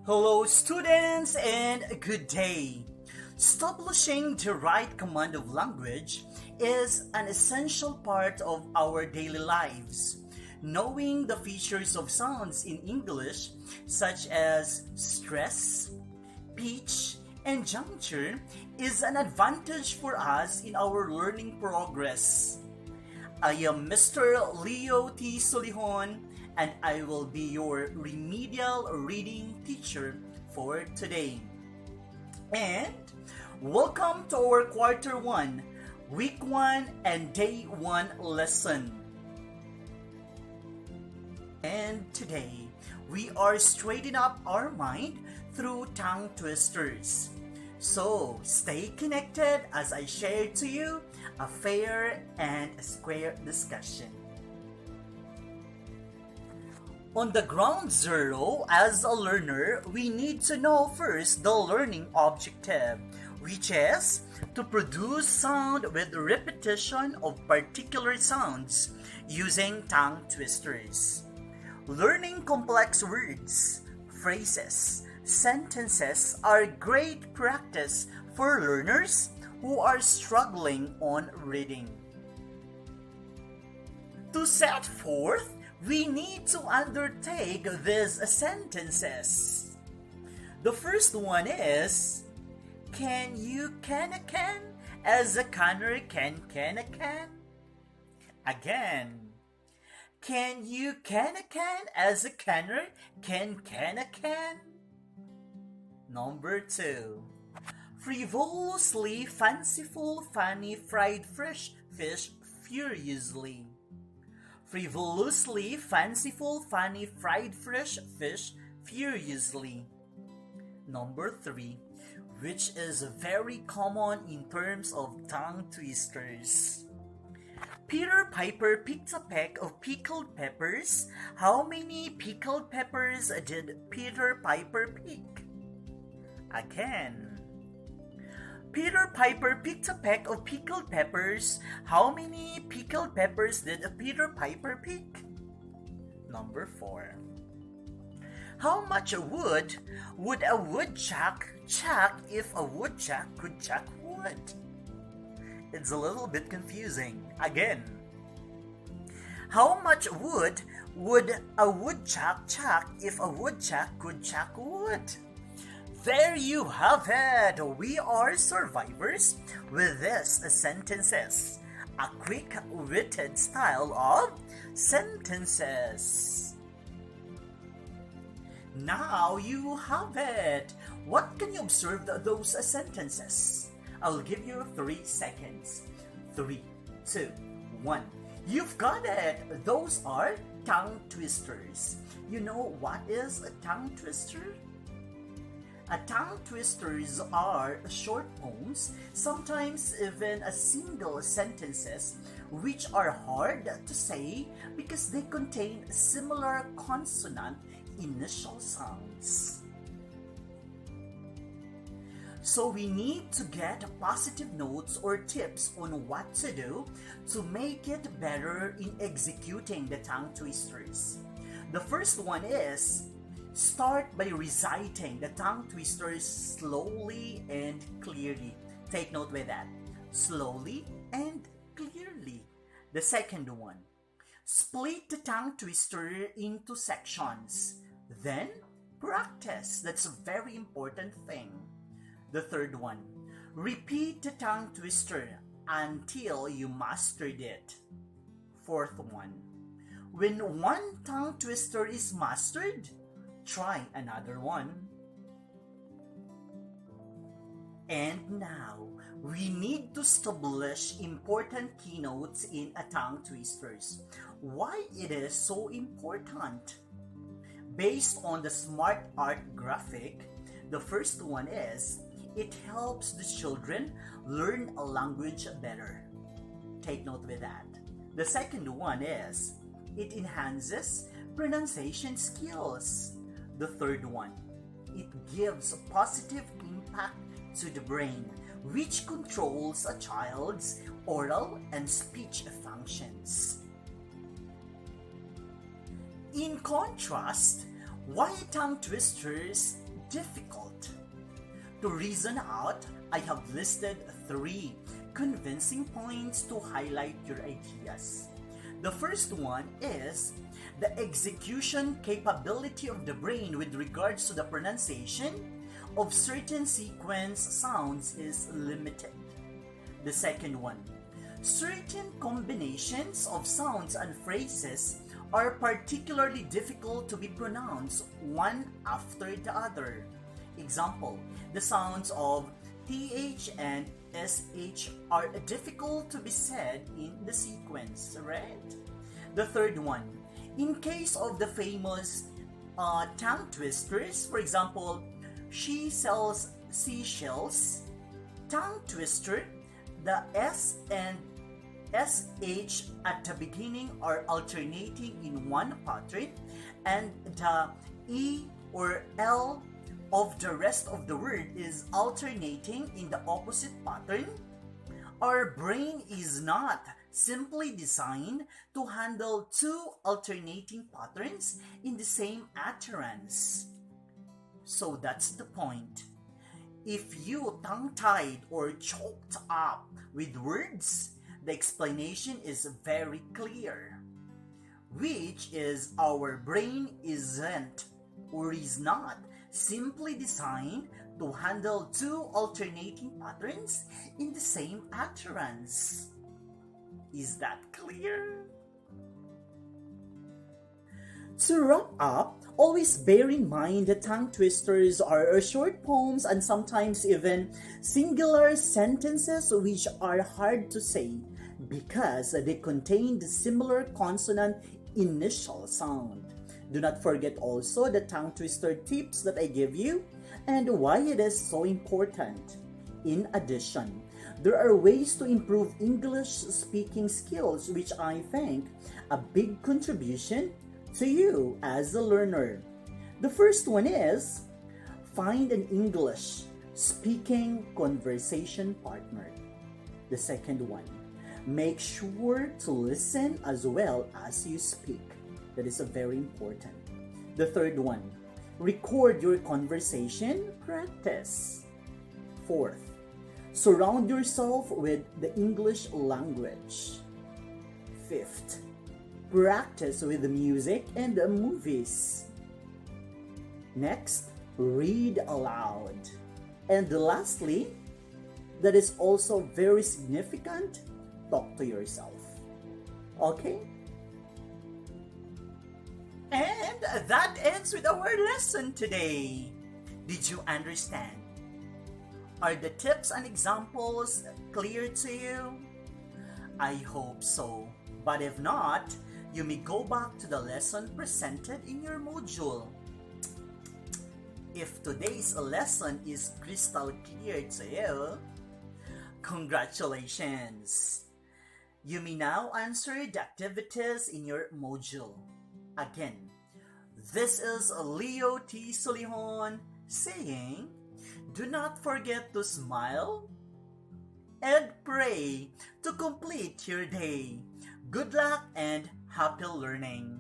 Hello, students, and good day. Establishing the right command of language is an essential part of our daily lives. Knowing the features of sounds in English, such as stress, pitch, and juncture, is an advantage for us in our learning progress. I am Mr. Leo T. Solihon, and I will be your remedial reading teacher for today. And welcome to our Quarter 1, Week 1, and Day 1 lesson. And today, we are straightening up our mind through tongue twisters. So, stay connected as I share to you a fair and a square discussion. On the ground zero, as a learner, we need to know first the learning objective, which is to produce sound with repetition of particular sounds using tongue twisters. Learning complex words, phrases, sentences are great practice for learners who are struggling on reading. To set forth, we need to undertake these sentences. The first one is, can you can a can as a canner can a can? Again, can you can a can as a canner can a can? Number 2. Frivolously, fanciful, funny, fried fresh fish furiously. Frivolously, fanciful, funny, fried fresh fish furiously. Number 3, which is very common in terms of tongue twisters. Peter Piper picked a peck of pickled peppers. How many pickled peppers did Peter Piper pick? Again. Peter Piper picked a peck of pickled peppers. How many pickled peppers did Peter Piper pick? Number 4. How much wood would a woodchuck chuck if a woodchuck could chuck wood? It's a little bit confusing. Again. How much wood would a woodchuck chuck if a woodchuck could chuck wood? There you have it! We are survivors with these sentences. A quick-witted style of sentences. Now you have it! What can you observe those sentences? I'll give you 3 seconds. 3, 2, 1. You've got it! Those are tongue twisters. You know what is a tongue twister? A tongue twisters are short poems, sometimes even a single sentences, which are hard to say because they contain similar consonant initial sounds. So we need to get positive notes or tips on what to do to make it better in executing the tongue twisters. The first one is, start by reciting the tongue twisters slowly and clearly. Take note with that. Slowly and clearly. The second one, split the tongue twister into sections. Then practice. That's a very important thing. The third one, repeat the tongue twister until you mastered it. Fourth one, when one tongue twister is mastered, try another one. And now, we need to establish important keynotes in a tongue twisters. Why it is so important? Based on the Smart Art graphic, the first one is, it helps the children learn a language better. Take note with that. The second one is, it enhances pronunciation skills. The third one, it gives a positive impact to the brain, which controls a child's oral and speech functions. In contrast, why tongue twisters difficult. To reason out, I have listed 3 convincing points to highlight your ideas. The first one is the execution capability of the brain with regards to the pronunciation of certain sequence sounds is limited. The second one, certain combinations of sounds and phrases are particularly difficult to be pronounced one after the other. Example, the sounds of TH and SH are difficult to be said in the sequence, right? The third one, in case of the famous tongue twisters, for example, she sells seashells, tongue twister, the S and SH at the beginning are alternating in one pattern, and the E or L of the rest of the word is alternating in the opposite pattern. Our brain is not simply designed to handle 2 alternating patterns in the same utterance. So that's the point. If you tongue-tied or choked up with words, the explanation is very clear, which is our brain isn't or is not simply designed to handle 2 alternating patterns in the same utterance. Is that clear? To wrap up, always bear in mind that tongue twisters are short poems and sometimes even singular sentences which are hard to say because they contain the similar consonant initial sound. Do not forget also the tongue twister tips that I give you and why it is so important. In addition, there are ways to improve English speaking skills which I think a big contribution to you as a learner. The first one is find an English speaking conversation partner. The second one, make sure to listen as well as you speak. That is very important. The third one, record your conversation practice. Fourth, surround yourself with the English language. Fifth, practice with music and movies. Next, read aloud. And lastly, that is also very significant, talk to yourself. Okay? And that ends with our lesson today. Did you understand? Are the tips and examples clear to you? I hope so. But if not, you may go back to the lesson presented in your module. If today's lesson is crystal clear to you, congratulations! You may now answer the activities in your module. Again, this is Leo T. Solihon saying, do not forget to smile and pray to complete your day. Good luck and happy learning.